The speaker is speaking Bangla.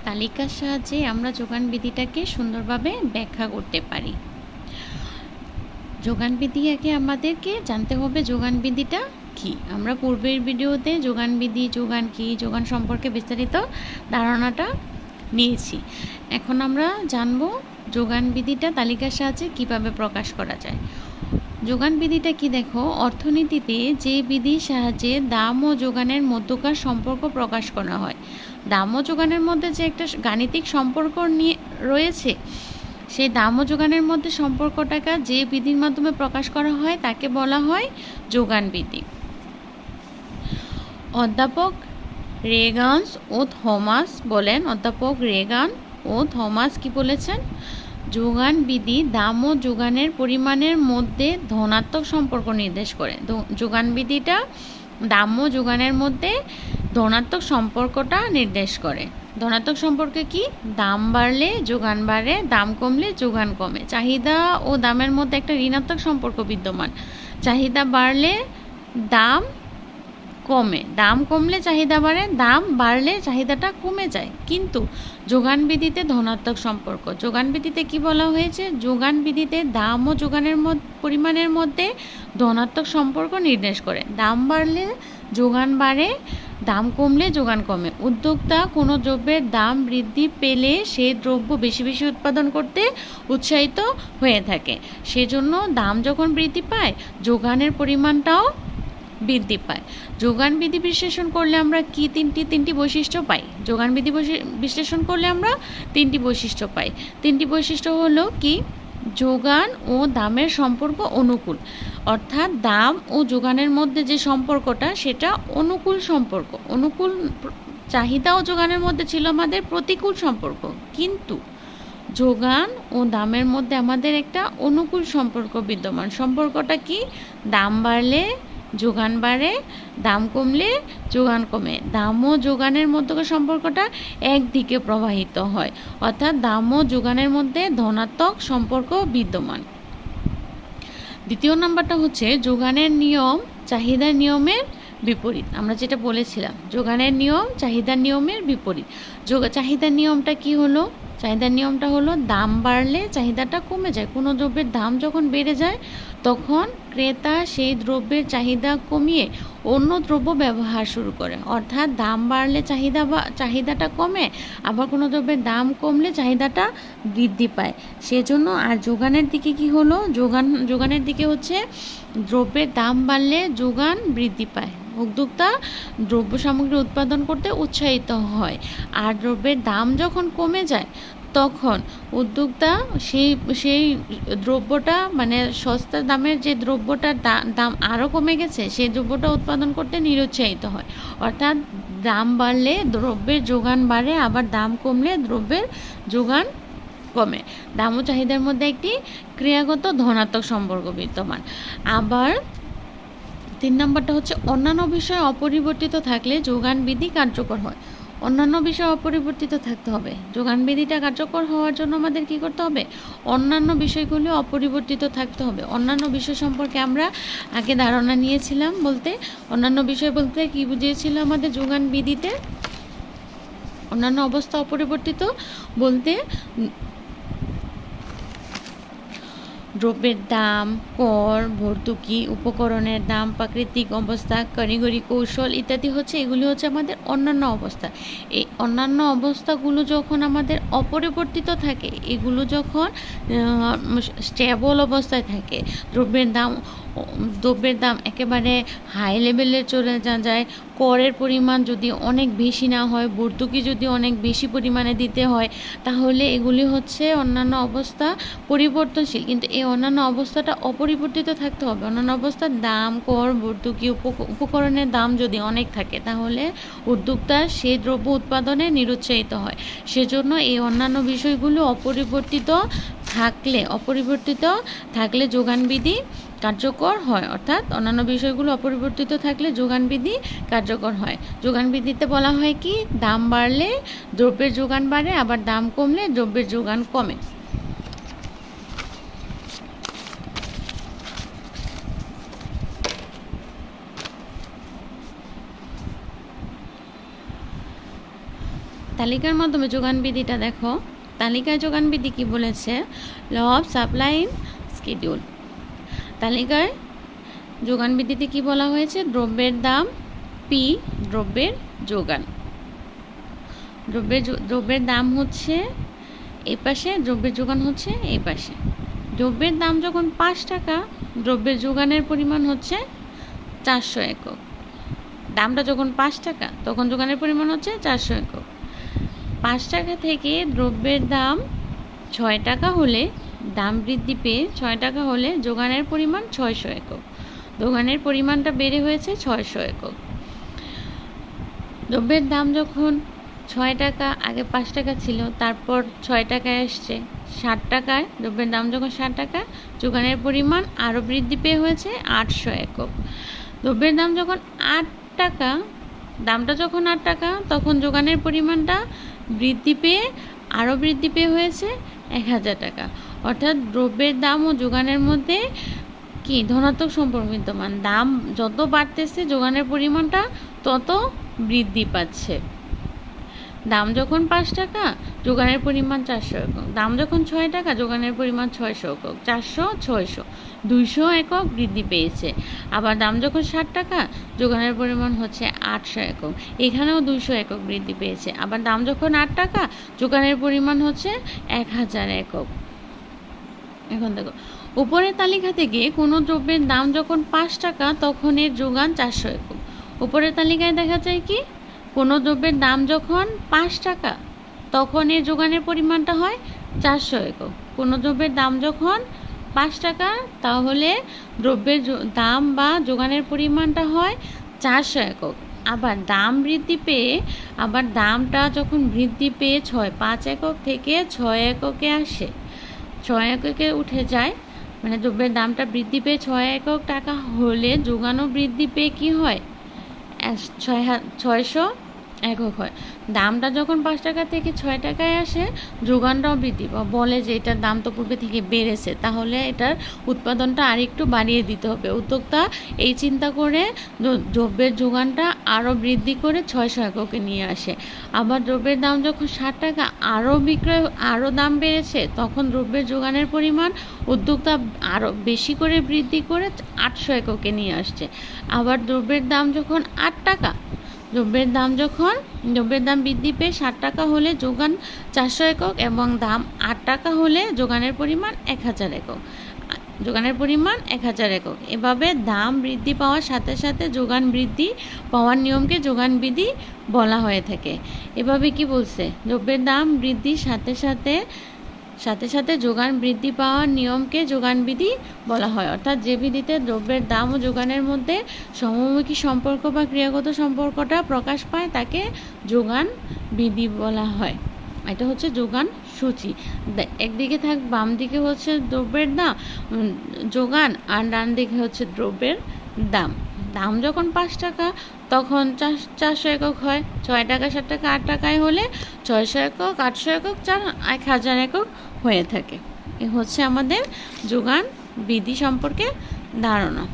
তালিকার সাহায্যে আমরা যোগান বিধিটাকে সুন্দরভাবে ব্যাখ্যা করতে পারি। যোগান বিধি আগে আমাদেরকে জানতে হবে যোগান বিধিটা কি। আমরা পূর্বের ভিডিওতে যোগান বিধি, যোগান কি, যোগান সম্পর্কে বিস্তারিত ধারণাটা নিয়েছি। এখন আমরা জানব যোগান বিধিটা তালিকার সাহায্যে কিভাবে প্রকাশ করা যায়। যোগান বিধিটা কি দেখো, অর্থনীতিতে যে বিধির সাহায্যে দাম ও যোগানের মধ্যকার সম্পর্ক প্রকাশ করা হয়। দাম ও যোগানের মধ্যে যে একটা গাণিতিক সম্পর্ক নিয়ে রয়েছে, সেই দাম ও যোগানের মধ্যে সম্পর্কটাকে যে বিধির মাধ্যমে প্রকাশ করা হয় তাকে বলা হয় যোগান বিধি। অধ্যাপক রেগান ও থমাস বলেন, অধ্যাপক রেগান ও থমাস কি বলেছেন? যোগান বিধি দাম ও যোগানের পরিমাণের মধ্যে ধনাত্মক সম্পর্ক নির্দেশ করে। যোগান বিধিটা দাম ও যোগানের মধ্যে ধনাত্মক সম্পর্কটা নির্দেশ করে। ধনাত্মক সম্পর্কে কি? দাম বাড়লে যোগান বাড়ে, দাম কমলে যোগান কমে। চাহিদা ও দামের মধ্যে একটা ঋণাত্মক সম্পর্ক বিদ্যমান। চাহিদা বাড়লে দাম কমে, দাম কমলে চাহিদা বাড়ে, দাম বাড়লে চাহিদাটা কমে যায়। কিন্তু যোগান বিধিতে ধনাত্মক সম্পর্ক। যোগান বিধিতে কি বলা হয়েছে? যোগান বিধিতে দাম ও যোগানের পরিমাণের মধ্যে ধনাত্মক সম্পর্ক নির্দেশ করে। দাম বাড়লে যোগান বাড়ে, দাম কমলে যোগান কমে। উদ্যোক্তা কোনো দ্রব্যের দাম বৃদ্ধি পেলে সেই দ্রব্য বেশি বেশি উৎপাদন করতে উৎসাহিত হয়ে থাকে। সেজন্য দাম যখন বৃদ্ধি পায়, যোগানের পরিমাণটাও বৃদ্ধি পায়। যোগান বিধি বিশ্লেষণ করলে আমরা কি তিনটি বৈশিষ্ট্য পাই? যোগান বিধি বিশ্লেষণ করলে আমরা তিনটি বৈশিষ্ট্য পাই। তিনটি বৈশিষ্ট্য হলো কি? যোগান ও দামের সম্পর্ক অনুকূল, অর্থাৎ দাম ও যোগানের মধ্যে যে সম্পর্কটা সেটা অনুকূল সম্পর্ক। অনুকূল, চাহিদা ও যোগানের মধ্যে ছিল আমাদের প্রতিকূল সম্পর্ক, কিন্তু যোগান ও দামের মধ্যে আমাদের একটা অনুকূল সম্পর্ক বিদ্যমান। সম্পর্কটা কি? দাম বাড়লে যোগান বাড়ে, দাম কমলে যোগান কমে। দাম ও যোগানের মধ্যকার সম্পর্কটা একদিকে প্রবাহিত হয়, অর্থাৎ দাম ও যোগানের মধ্যে ধনাত্মক সম্পর্ক বিদ্যমান। দ্বিতীয় নাম্বারটা হচ্ছে যোগানের নিয়ম চাহিদার নিয়মের বিপরীত। আমরা যেটা বলেছিলাম, যোগানের নিয়ম চাহিদার নিয়মের বিপরীত। চাহিদার নিয়মটা কি হলো? চাহিদার নিয়মটা হলো দাম বাড়লে চাহিদাটা কমে যায়। কোনো দ্রব্যের দাম যখন বেড়ে যায় তখন ক্রেতা সেই দ্রব্যের চাহিদা কমিয়ে অন্য দ্রব্য ব্যবহার শুরু করে। অর্থাৎ দাম বাড়লে চাহিদাটা কমে, আবার কোনো দ্রব্যের দাম কমলে চাহিদাটা বৃদ্ধি পায়। সেজন্য আর যোগানের দিকে কি হলো? যোগানের দিকে হচ্ছে দ্রব্যের দাম বাড়লে যোগান বৃদ্ধি পায়। উদ্যোক্তা দ্রব্য সামগ্রী উৎপাদন করতে উৎসাহিত হয়। আর দ্রব্যের দাম যখন কমে যায় তখন উদ্যোক্তা সেই দ্রব্যটা, মানে সস্তা দামের যে দ্রব্যটার দাম আরও কমে গেছে, সেই দ্রব্যটা উৎপাদন করতে নিরুৎসাহিত হয়। অর্থাৎ দাম বাড়লে দ্রব্যের যোগান বাড়ে, আবার দাম কমলে দ্রব্যের যোগান কমে। দাম ও চাহিদার মধ্যে একটি ক্রিয়াগত ধনাত্মক সম্পর্ক বিদ্যমান। আবার 3 নম্বরটা হচ্ছে অন্যান্য বিষয় অপরিবর্তিত থাকলে যোগান বিধি কার্যকর হয়। অন্যান্য বিষয় অপরিবর্তিত থাকতে হবে। যোগান বিধিটা কার্যকর হওয়ার জন্য আমাদের কি করতে হবে? অন্যান্য বিষয়গুলো অপরিবর্তিত থাকতে হবে। অন্যান্য বিষয় সম্পর্কে আমরা আগে ধারণা নিয়েছিলাম। বলতে অন্যান্য বিষয় বলতে কি বুঝিয়েছিল আমাদের যোগান বিধিতে? অন্যান্য অবস্থা অপরিবর্তিত বলতে দ্রব্যের দাম, কর, ভর্তুকি, উপকরণের দাম, প্রাকৃতিক অবস্থা, কারিগরি কৌশল ইত্যাদি হচ্ছে, এগুলি হচ্ছে আমাদের অন্যান্য অবস্থা। এই অন্যান্য অবস্থাগুলো যখন আমাদের অপরিবর্তিত থাকে, এগুলো যখন স্টেবল অবস্থায় থাকে, দ্রব্যের দাম একেবারে হাই লেভেলে চলে যায়, করের পরিমাণ যদি অনেক বেশি না হয়, ভর্তুকি যদি অনেক বেশি পরিমাণে দিতে হয়, তাহলে এগুলি হচ্ছে অন্যান্য অবস্থা পরিবর্তনশীল। কিন্তু এই অন্যান্য অবস্থাটা অপরিবর্তিত থাকতে হবে। অন্যান্য অবস্থার দাম, কর, ভর্তুকি, উপকরণের দাম যদি অনেক থাকে তাহলে উদ্যোক্তা সেই দ্রব্য উৎপাদনে নিরুৎসাহিত হয়। সেজন্য এই অন্যান্য বিষয়গুলো অপরিবর্তিত থাকলে যোগান বিধি কার্যকর হয়। অর্থাৎ অন্যান্য বিষয়গুলো অপরিবর্তিত থাকলে যোগান বিধি কার্যকর হয়। যোগান বিধিতে বলা হয় কি? দাম বাড়লে দ্রব্যের যোগান বাড়ে, আবার দাম কমলে দ্রব্যের যোগান কমে। তালিকার মাধ্যমে যোগান বিধিটা দেখো। তালিকায় যোগান বিধি কি বলেছে? Law of supply in schedule. তালিকায় যোগান বিধিতে কি বলা হয়েছে? দ্রব্যের দাম পি, দ্রব্যের যোগান। দ্রব্যের দাম হচ্ছে এই পাশে, দ্রব্যের যোগান হচ্ছে এই পাশে। দ্রব্যের দাম যখন 5 টাকা, দ্রব্যের যোগানের পরিমাণ হচ্ছে 400 একক। দামটা যখন 5 টাকা তখন যোগানের পরিমাণ হচ্ছে 400 একক। 5 টাকা থেকে দ্রব্যের দাম 6 টাকা হলে, দাম বৃদ্ধি পেয়ে 6 টাকা হলে যোগানের পরিমাণ 600 একক। যোগানের পরিমাণটা বেড়ে হয়েছে 600 একক। দ্রব্যের দাম যখন 6 টাকা, আগে 5 টাকা ছিল, তারপর 6 টাকায় আসছে 60 টাকায়। দ্রব্যের দাম যখন 60 টাকা, যোগানের পরিমাণ আরও বৃদ্ধি পেয়ে হয়েছে 800 একক। দ্রব্যের দাম যখন 8 টাকা, দামটা যখন 8 টাকা, তখন যোগানের পরিমাণটা বৃদ্ধি পেয়ে হয়েছে 1000 টাকা। অর্থাৎ দ্রব্যের দাম ও যোগানের মধ্যে কি ধনাত্মক সম্পর্ক বিদ্যমান। দাম যত বাড়তেছে যোগানের পরিমাণটা তত বৃদ্ধি পাচ্ছে। দাম যখন 5 টাকা, যোগানের পরিমাণ 400 একক। দাম যখন 6 টাকা, যোগানের পরিমাণ 600 একক। 400, 600, 200 একক বৃদ্ধি পেয়েছে। আবার দাম যখন 60 টাকা, যোগানের পরিমাণ হচ্ছে 800 একক। এখানেও 200 একক বৃদ্ধি পেয়েছে। আবার দাম যখন 8 টাকা, যোগানের পরিমাণ হচ্ছে 1000 একক। এখন দেখো, উপরের তালিকা থেকে কোনো দ্রব্যের দাম যখন 5 টাকা, তখন এর যোগান 400 একক। উপরের তালিকায় দেখা যায় কি, কোনো দ্রব্যের দাম যখন 5 টাকা, তখন এর যোগানের পরিমাণটা হয় 400 একক। কোনো দ্রব্যের দাম যখন 5 টাকা, তাহলে দ্রব্যের দাম বা যোগানের পরিমাণটা হয় 400 একক। আবার দাম বৃদ্ধি পেয়ে, আবার দামটা যখন বৃদ্ধি পেয়ে 5 একক থেকে 6 এককে আসে, 6 এককে উঠে যায়, মানে দ্রব্যের দামটা বৃদ্ধি পেয়ে 6 একক টাকা হলে যোগানও বৃদ্ধি পেয়ে কি হয়? 600 একক হয়। দামটা যখন 5 টাকা থেকে 6 টাকায় আসে, যোগানটাও বৃদ্ধি বলে যে এটার দাম তো পূর্বে থেকে বেড়েছে, তাহলে এটার উৎপাদনটা আরেকটু বাড়িয়ে দিতে হবে। উদ্যোক্তা এই চিন্তা করে দ্রব্যের যোগানটা আরও বৃদ্ধি করে 600 এককে নিয়ে আসে। আবার দ্রব্যের দাম যখন 60 টাকা, আরও দাম বেড়েছে, তখন দ্রব্যের যোগানের পরিমাণ উদ্যোক্তা আরও বেশি করে বৃদ্ধি করে 800 এককে নিয়ে আসছে। আবার দ্রব্যের দাম যখন 8 টাকা, দ্রব্যের দাম বৃদ্ধি পেয়ে 60 টাকা হলে যোগান 400 একক এবং দাম 8 টাকা হলে যোগানের পরিমাণ 1000 একক। এভাবে দাম বৃদ্ধি পাওয়ার সাথে সাথে যোগান বৃদ্ধি পাওয়ার নিয়মকে যোগান বিধি বলা হয়ে থাকে। এভাবে কি বলছে? দ্রব্যের দাম বৃদ্ধির সাথে সাথে যোগান বৃদ্ধি পাওয়ার নিয়মকে যোগান বিধি বলা হয়। অর্থাৎ যে বিধিতে দ্রব্যের দাম ও যোগানের মধ্যে সমমুখী সম্পর্ক বা ক্রিয়াগত সম্পর্কটা প্রকাশ পায় তাকে যোগান বিধি বলা হয়। এটা হচ্ছে যোগান সূচি। একদিকে বাম দিকে হচ্ছে দ্রব্যের দাম যোগান, আর ডান দিকে হচ্ছে দ্রব্যের দাম। দাম যখন 5 টাকা, তখন 400 একক হয়। 6 টাকা, 7 টাকা, 8 টাকায় হলে 600 একক, 800 একক, 1000 একক হয়ে থাকে। এ হচ্ছে আমাদের যোগান বিধি সম্পর্কে ধারণা।